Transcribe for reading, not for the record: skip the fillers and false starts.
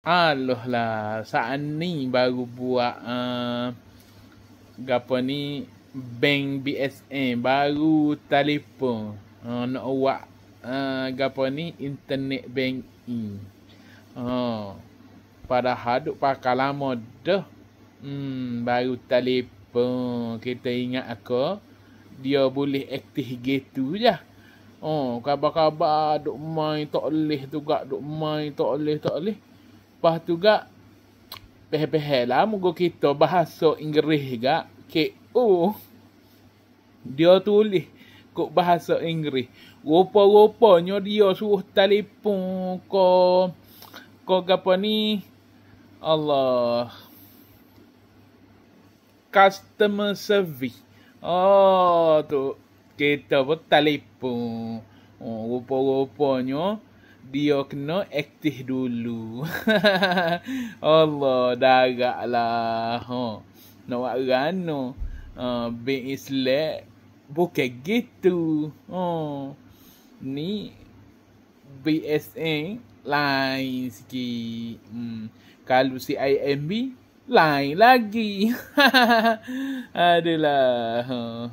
Aloh lah, saat ni baru buat gapo ni bank BSN baru telefon nak buat gapo ni internet banking. Padahal duk pakai lama dah. Baru telefon. Kita ingat aku dia boleh aktif gitu je. Khabar-khabar duk main tak boleh juga, duk main tak boleh. Lepas tu gak peh-peh lah moga kita bahasa Inggeris gak KO. Dia tulis kok bahasa Inggeris. Rupa-rupanya dia suruh telefon ko gapo ni Allah customer service. Tu kita pun telefon. Rupa-rupanya dia kena aktif dulu. Allah, darat lah. Nak buat rano. Bank Islam bukan gitu. Ni BSN lain sikit. Kalau CIMB lain lagi. Adalah.